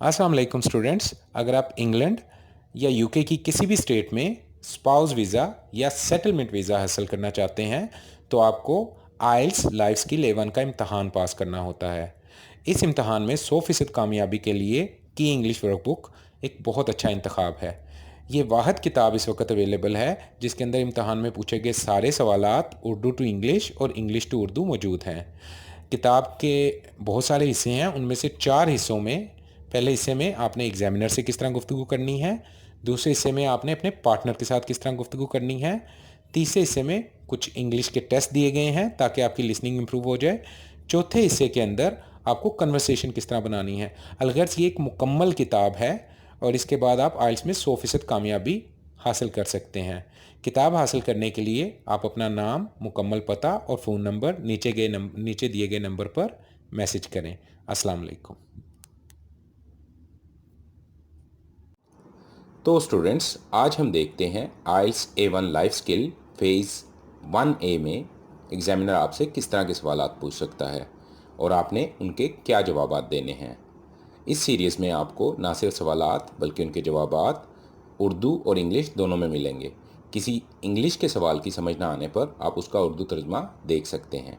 अस्सलाम वालेकुम स्टूडेंट्स। अगर आप इंग्लैंड या यूके की किसी भी स्टेट में स्पाउस वीज़ा या सेटलमेंट वीज़ा हासिल करना चाहते हैं तो आपको आइल्स लाइफ स्किल A1 का इम्तहान पास करना होता है। इस इम्तहान में 100% कामयाबी के लिए की इंग्लिश वर्कबुक एक बहुत अच्छा इंतखाब है। ये वाहिद किताब इस वक्त अवेलेबल है जिसके अंदर इम्तहान में पूछे गए सारे सवालात उर्दू टू इंग्लिश और इंग्लिश टू उर्दू मौजूद हैं। किताब के बहुत सारे हिस्से हैं, उनमें से 4 हिस्सों में पहले हिस्से में आपने एग्जामिनर से किस तरह गुफ्तगू करनी है, दूसरे हिस्से में आपने अपने पार्टनर के साथ किस तरह गुफ्तगू करनी है, तीसरे हिस्से में कुछ इंग्लिश के टेस्ट दिए गए हैं ताकि आपकी लिसनिंग इंप्रूव हो जाए, चौथे हिस्से के अंदर आपको कन्वर्सेशन किस तरह बनानी है। अलगर्ज ये एक मुकम्मल किताब है और इसके बाद आप आइल्स में 100% कामयाबी हासिल कर सकते हैं। किताब हासिल करने के लिए आप अपना नाम, मुकम्मल पता और फ़ोन नंबर नीचे दिए गए नंबर पर मैसेज करें। अस्सलाम वालेकुम। तो स्टूडेंट्स, आज हम देखते हैं आइल्स A1 life skill phase 1A में एग्जामिनर आपसे किस तरह के सवालात पूछ सकता है और आपने उनके क्या जवाबात देने हैं। इस सीरीज़ में आपको ना सिर्फ सवालात बल्कि उनके जवाबात उर्दू और इंग्लिश दोनों में मिलेंगे। किसी इंग्लिश के सवाल की समझ ना आने पर आप उसका उर्दू तर्जुमा देख सकते हैं।